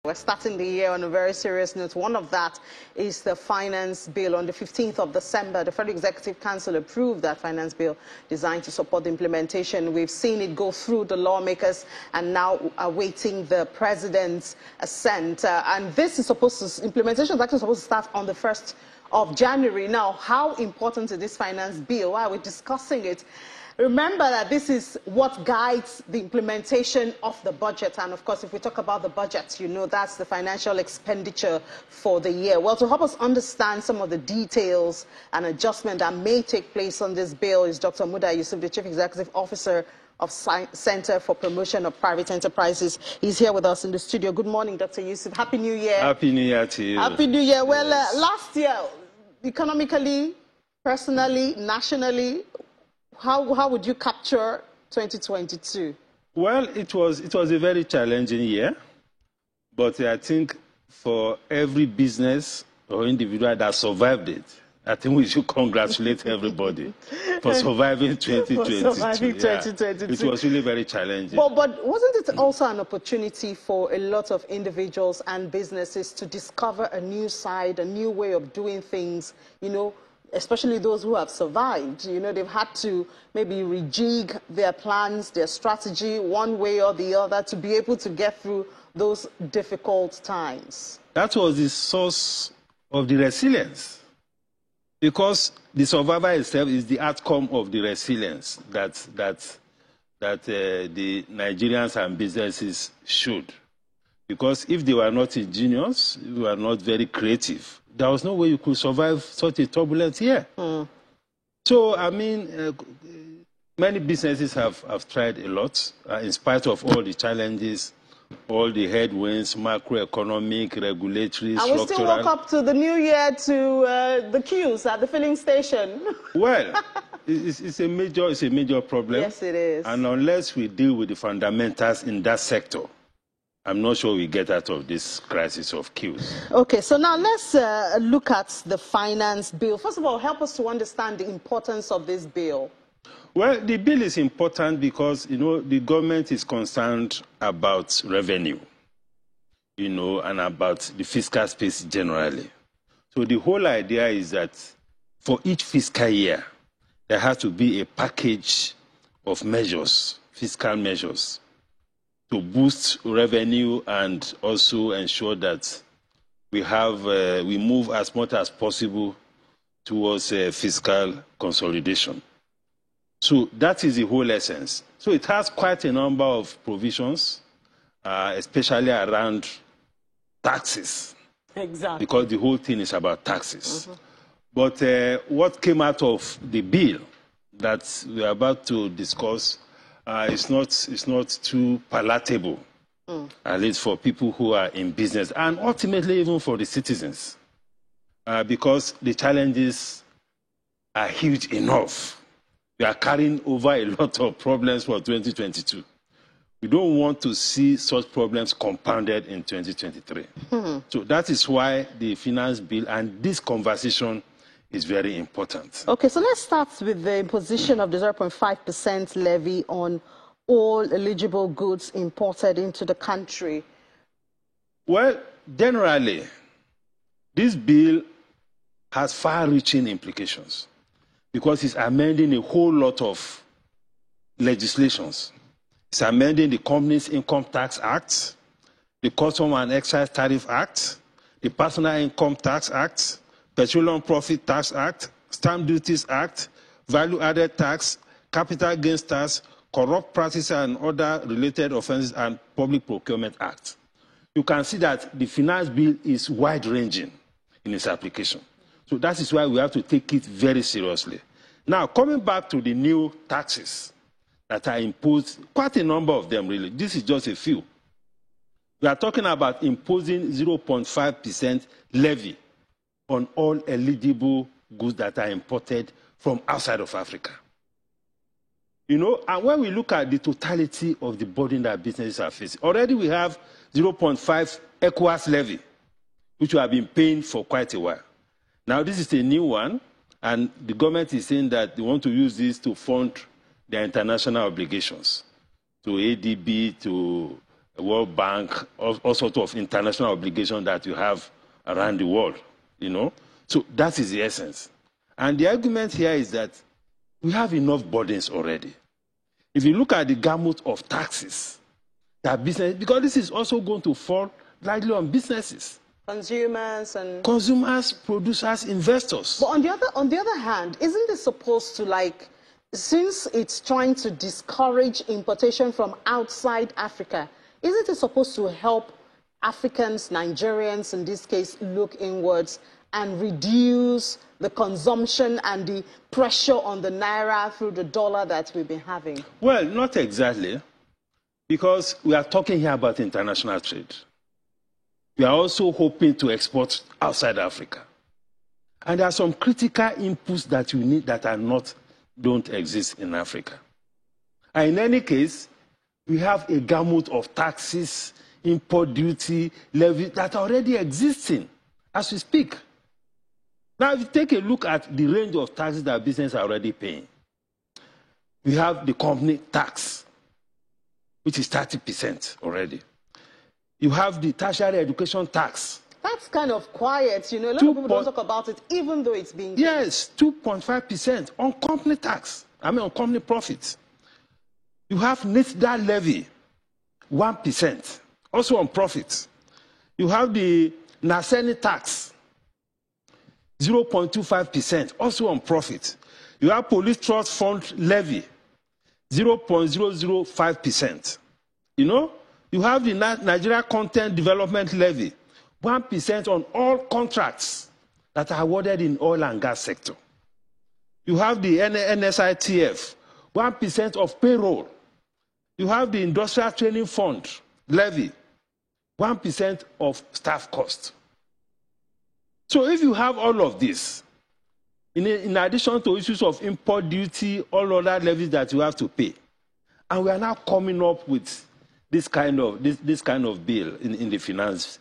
We're starting the year on a very serious note. One of that is the finance bill. On the 15th of December, the Federal Executive Council approved that finance bill designed to support the implementation. We've seen it go through the lawmakers and now awaiting the president's assent. And this is implementation is actually supposed to start on the 1st of January. Now, how important is this finance bill? Why are we discussing it? Remember that this is what guides the implementation of the budget. And of course, if we talk about the budget, you know that's the financial expenditure for the year. Well, to help us understand some of the details and adjustment that may take place on this bill is Dr. Muda Yusuf, the Chief Executive Officer of Center for Promotion of Private Enterprises. He's here with us in the studio. Good morning, Dr. Yusuf. Happy New Year. Happy New Year to you. Happy New Year. Well, last year, economically, personally, nationally, how would you capture 2022? Well, it was a very challenging year, but I think for every business or individual that survived it, I think we should congratulate everybody for surviving 2022. For surviving 2022. It was really very challenging. But wasn't it also an opportunity for a lot of individuals and businesses to discover a new side, a new way of doing things, you know, especially those who have survived? You know, they've had to maybe rejig their plans, their strategy, one way or the other, to be able to get through those difficult times. That was the source of the resilience, because the survival itself is the outcome of the resilience that the Nigerians and businesses showed. Because if they were not ingenious, they were not very creative, there was no way you could survive such a turbulent year. So, I mean, many businesses have tried a lot, in spite of all the challenges, all the headwinds, macroeconomic, regulatory, structural. And we still woke up to the new year to the queues at the filling station. Well, it's a major problem. Yes, it is. And unless we deal with the fundamentals in that sector, I'm not sure we get out of this crisis of queues. Okay, so now let's look at the finance bill. First of all, help us to understand the importance of this bill. Well, the bill is important because, you know, the government is concerned about revenue, you know, and about the fiscal space generally. So the whole idea is that for each fiscal year, there has to be a package of measures, fiscal measures, to boost revenue and also ensure that we move as much as possible towards fiscal consolidation. So that is the whole essence. So it has quite a number of provisions, especially around taxes. Exactly. Because the whole thing is about taxes. But what came out of the bill that we are about to discuss it's not too palatable, at least for people who are in business, and ultimately even for the citizens, because the challenges are huge enough. We are carrying over a lot of problems for 2022. We don't want to see such problems compounded in 2023. So that is why the finance bill and this conversation is very important. Okay, so let's start with the imposition of the 0.5% levy on all eligible goods imported into the country. Well, generally, this bill has far-reaching implications because it's amending a whole lot of legislations. It's amending the Companies Income Tax Act, the Custom and Excise Tariff Act, the Personal Income Tax Act, Petroleum Profit Tax Act, Stamp Duties Act, Value Added Tax, Capital Gains Tax, Corrupt Practices and Other Related Offences, and Public Procurement Act. You can see that the finance bill is wide-ranging in its application. So that is why we have to take it very seriously. Now, coming back to the new taxes that are imposed, quite a number of them really. This is just a few. We are talking about imposing 0.5% levy on all eligible goods that are imported from outside of Africa. You know, and when we look at the totality of the burden that businesses are facing, already we have 0.5 ECOWAS levy, which we have been paying for quite a while. Now, this is a new one, and the government is saying that they want to use this to fund their international obligations, to ADB, to World Bank, all sorts of international obligations that you have around the world, you know. So that is the essence. And the argument here is that we have enough burdens already. If you look at the gamut of taxes that business, because this is also going to fall largely on businesses. Consumers, producers, investors. But on the other hand, isn't it supposed to, like, since it's trying to discourage importation from outside Africa, isn't it supposed to help Africans, Nigerians in this case, look inwards and reduce the consumption and the pressure on the naira through the dollar that we've been having? Well, not exactly, because we are talking here about international trade. We are also hoping to export outside Africa. And there are some critical inputs that you need that don't exist in Africa. And in any case, we have a gamut of taxes, import duty, levy that are already existing as we speak. Now, if you take a look at the range of taxes that businesses are already paying, we have the company tax, which is 30% already. You have the tertiary education tax. That's kind of quiet, you know. A lot of people don't talk about it, even though it's being... Yes, 2.5% on company tax. On company profits. You have NITDA levy, 1%, also on profits. You have the Naseni tax, 0.25%, also on profits. You have police trust fund levy, 0.005%. You know? You have the Nigeria Content Development Levy, 1% on all contracts that are awarded in oil and gas sector. You have the NSITF, 1% of payroll. You have the Industrial Training Fund levy, 1% of staff cost. So if you have all of this, in addition to issues of import duty, all other levies that you have to pay, and we are now coming up with this kind of bill in the finance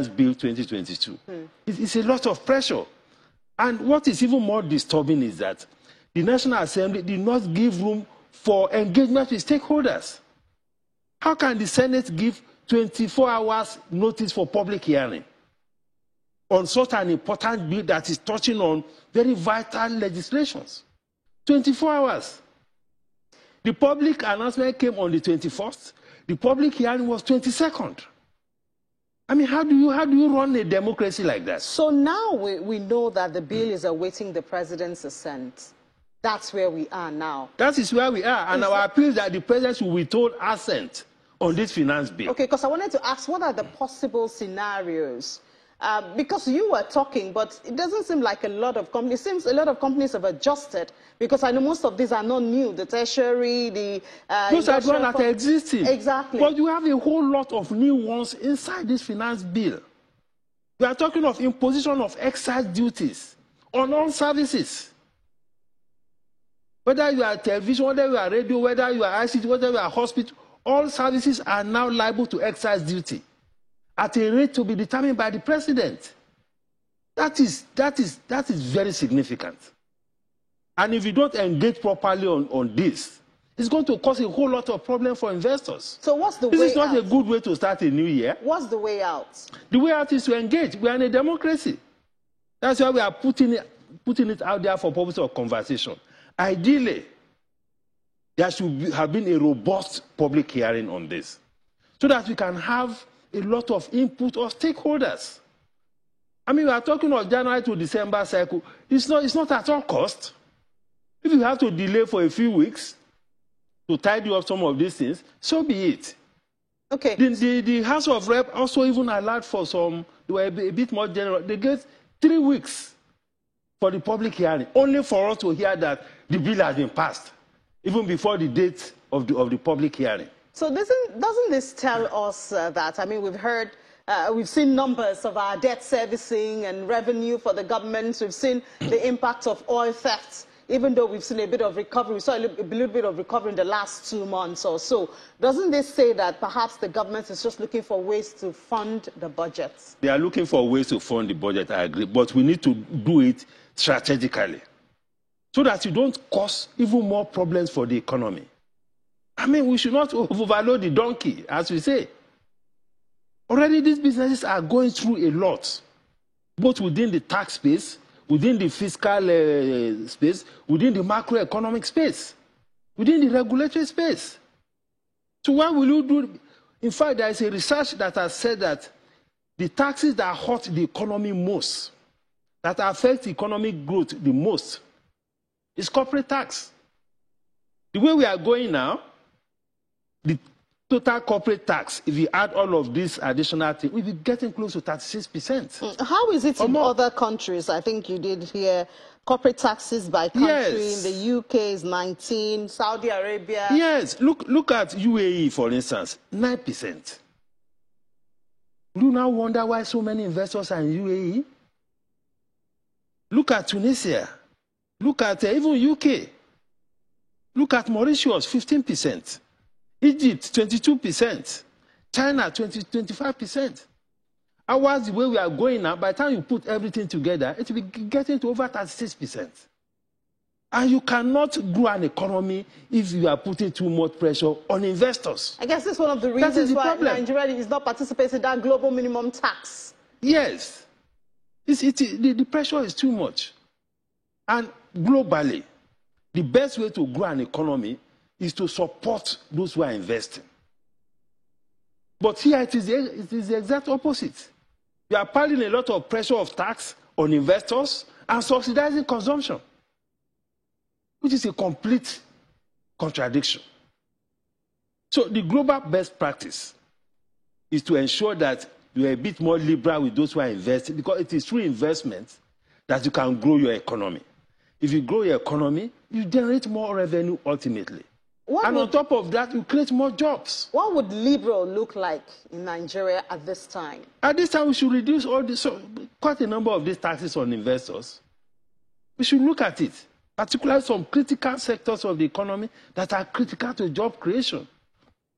bill 2022. It's a lot of pressure. And what is even more disturbing is that the National Assembly did not give room for engagement with stakeholders. How can the Senate give 24 hours notice for public hearing on such an important bill that is touching on very vital legislations? 24 hours. The public announcement came on the 21st. The public hearing was 22nd. I mean, how do you run a democracy like that? So now we know that the bill is awaiting the president's assent. That's where we are now. That is where we are. And our appeal is that the president will withhold assent on this finance bill. Okay, because I wanted to ask, what are the possible scenarios? Because you were talking, but it doesn't seem like a lot of companies. It seems a lot of companies have adjusted, because I know most of these are not new. The tertiary, the... those are the ones that are existing. Exactly. But you have a whole lot of new ones inside this finance bill. We are talking of imposition of excise duties on all services. Whether you are television, whether you are radio, whether you are ICT, whether you are hospital, all services are now liable to excise duty at a rate to be determined by the president. That is very significant. And if you don't engage properly on this, it's going to cause a whole lot of problems for investors. So what's the way out? This is not a good way to start a new year. What's the way out? The way out is to engage. We are in a democracy. That's why we are putting it out there for purpose of conversation. Ideally, there should have been a robust public hearing on this, so that we can have a lot of input of stakeholders. I mean, we are talking of January to December cycle. It's not at all cost. If you have to delay for a few weeks to tidy up some of these things, so be it. Okay. The House of Rep also even allowed for some, they were a bit more generous. They gave 3 weeks for the public hearing, only for us to hear that the bill has been passed, even before the date of the public hearing. So doesn't this tell us that, I mean, we've seen numbers of our debt servicing and revenue for the government. We've seen the impact of oil theft, even though we've seen a bit of recovery. We saw a little bit of recovery in the last 2 months or so. Doesn't this say that perhaps the government is just looking for ways to fund the budget? They are looking for ways to fund the budget, I agree, but we need to do it strategically so that you don't cause even more problems for the economy. mean, we should not overload the donkey, as we say. Already these businesses are going through a lot, both within the tax space, within the fiscal space, within the macroeconomic space, within the regulatory space. So what will you do? In fact, there is a research that has said that the taxes that hurt the economy most, that affect economic growth the most, is corporate tax. The way we are going now, the total corporate tax, if you add all of these additional things, we'll be getting close to 36%. How is it in other countries? I think you did hear corporate taxes by country. Yes. In the UK is 19, Saudi Arabia. Yes, look at UAE, for instance, 9%. Do you now wonder why so many investors are in UAE? Look at Tunisia. Look at even UK. Look at Mauritius, 15%. Egypt, 22%. China, 25%. Ours, the way we are going now, by the time you put everything together, it will be getting to over 36%. And you cannot grow an economy if you are putting too much pressure on investors. I guess that's one of the reasons why Nigeria is not participating in that global minimum tax. Yes. The pressure is too much. And globally, the best way to grow an economy is to support those who are investing. But here it is the exact opposite. You are piling a lot of pressure of tax on investors and subsidizing consumption, which is a complete contradiction. So the global best practice is to ensure that you are a bit more liberal with those who are investing, because it is through investment that you can grow your economy. If you grow your economy, you generate more revenue ultimately. On top of that, you create more jobs. What would liberal look like in Nigeria at this time? At this time, we should reduce all this, quite a number of these taxes on investors. We should look at it, particularly some critical sectors of the economy that are critical to job creation,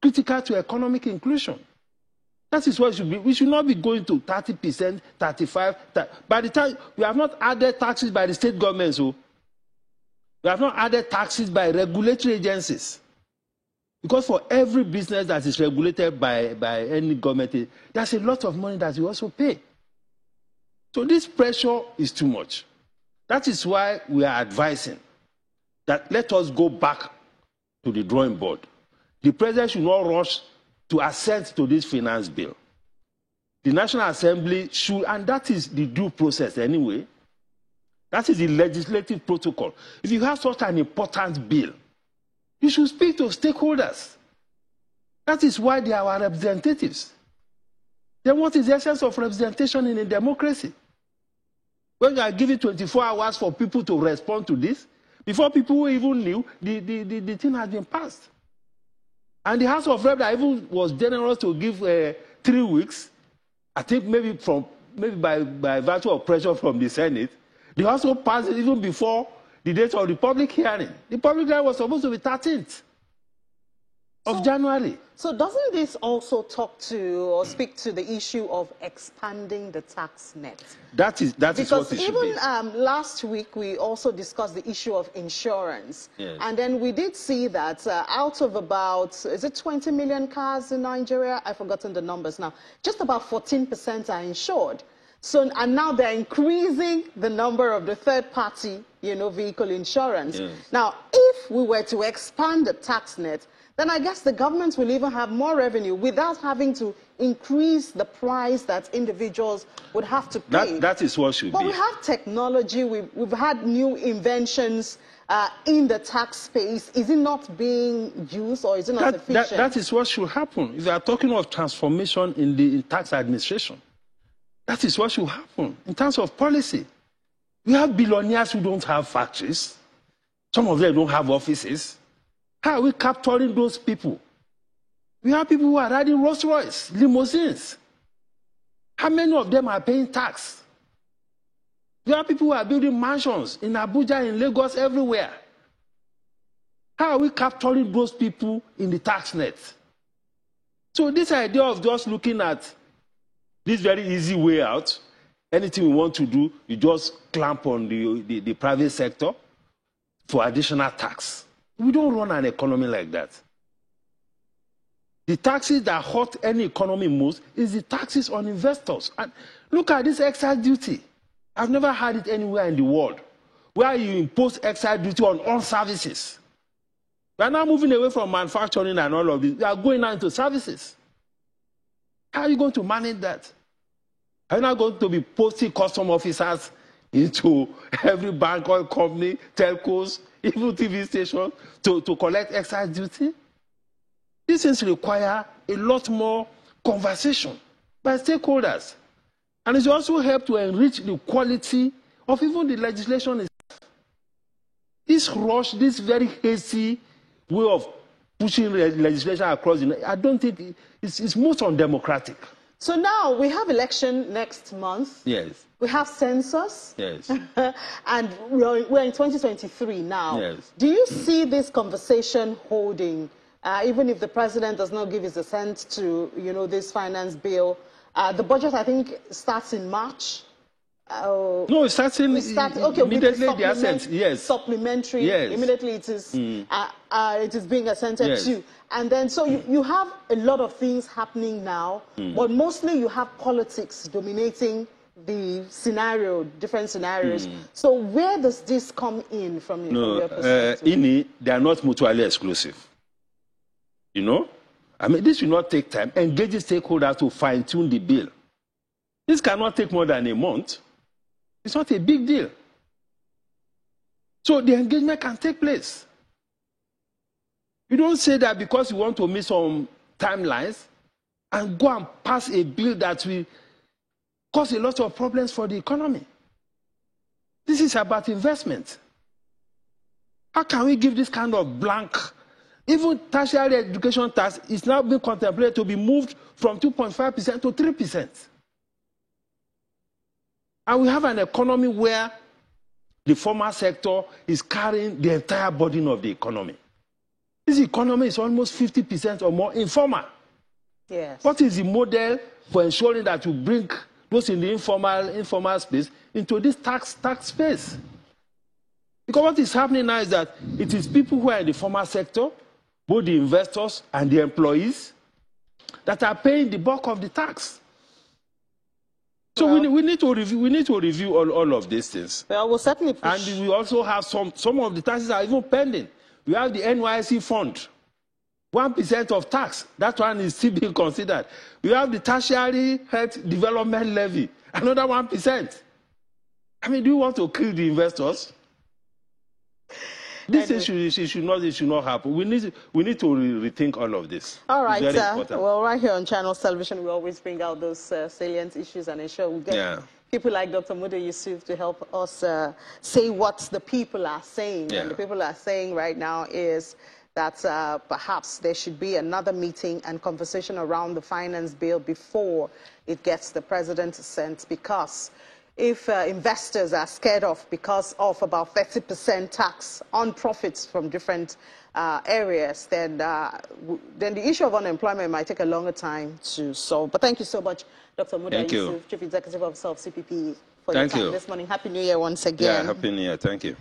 critical to economic inclusion. That is what it should be. We should not be going to 30%, 35%. By the time, we have not added taxes by the state governments, so we have not added taxes by regulatory agencies. Because for every business that is regulated by any government, there's a lot of money that you also pay. So this pressure is too much. That is why we are advising that let us go back to the drawing board. The president should not rush to assent to this finance bill. The National Assembly should, and that is the due process anyway, that is the legislative protocol. If you have such an important bill, you should speak to stakeholders. That is why they are our representatives. Then what is the essence of representation in a democracy? When you are giving 24 hours for people to respond to this, before people even knew, the thing has been passed. And the House of Reps that even was generous to give 3 weeks, I think maybe by virtue of pressure from the Senate, they also passed it even before the date of the public hearing. The public hearing was supposed to be 13th of January. So doesn't this also talk to or speak to the issue of expanding the tax net? That is what it should be. Because even last week, we also discussed the issue of insurance. Yes. And then we did see that out of about, is it 20 million cars in Nigeria? I've forgotten the numbers now. Just about 14% are insured. So, and now they're increasing the number of the third-party, vehicle insurance. Yes. Now, if we were to expand the tax net, then I guess the government will even have more revenue without having to increase the price that individuals would have to pay. That is what should be. But we have technology, we've had new inventions in the tax space. Is it not being used, or is it not efficient? That is what should happen. If you are talking of transformation in the tax administration, that is what should happen in terms of policy. We have billionaires who don't have factories. Some of them don't have offices. How are we capturing those people? We have people who are riding Rolls-Royce, limousines. How many of them are paying tax? We have people who are building mansions in Abuja, in Lagos, everywhere. How are we capturing those people in the tax net? So this idea of just looking at this very easy way out, anything we want to do, you just clamp on the private sector for additional tax. We don't run an economy like that. The taxes that hurt any economy most is the taxes on investors. And look at this excise duty. I've never had it anywhere in the world where you impose excise duty on all services. We are now moving away from manufacturing and all of this. We are going now into services. How are you going to manage that? Are you not going to be posting custom officers into every bank, oil company, telcos, even TV stations to collect excise duty? These things require a lot more conversation by stakeholders. And it also help to enrich the quality of even the legislation itself. This rush, this very hasty way of pushing legislation across, I don't think it's most undemocratic. So now we have election next month. Yes. We have census. Yes. And we're in 2023 now. Yes. Do you see this conversation holding, even if the president does not give his assent to, this finance bill? The budget, I think, starts in March. No, it starts immediately the assent. Yes. Supplementary. Yes. Immediately it is being assented to. And then so you have a lot of things happening now, but mostly you have politics dominating the scenario, different scenarios. So where does this come in from your perspective? They are not mutually exclusive. I mean, this will not take time. Engage stakeholders to fine-tune the bill. This cannot take more than a month. It's not a big deal. So the engagement can take place. You don't say that because you want to miss some timelines and go and pass a bill that will cause a lot of problems for the economy. This is about investment. How can we give this kind of blank? Even tertiary education tax is now being contemplated to be moved from 2.5% to 3%. And we have an economy where the formal sector is carrying the entire burden of the economy. This economy is almost 50% or more informal. Yes. What is the model for ensuring that you bring those in the informal space into this tax space? Because what is happening now is that it is people who are in the formal sector, both the investors and the employees, that are paying the bulk of the tax. So we need to review all of these things. Well, we'll certainly push. And we also have some of the taxes are even pending. We have the NYSC fund, 1% of tax. That one is still being considered. We have the tertiary health development levy, another 1%. I mean, do you want to kill the investors? This issue should not happen. We need to rethink all of this. All right, well, right here on Channels Television, we always bring out those salient issues and ensure we get people like Dr. Muda Yusuf to help us say what the people are saying. And the people are saying right now is that perhaps there should be another meeting and conversation around the finance bill before it gets the president's assent, because if investors are scared off because of about 30% tax on profits from different areas, then the issue of unemployment might take a longer time to solve. But thank you so much, Dr. Muda Yusuf, Chief Executive Officer of CPP, for your time this morning. Happy New Year once again. Yeah, Happy New Year. Thank you.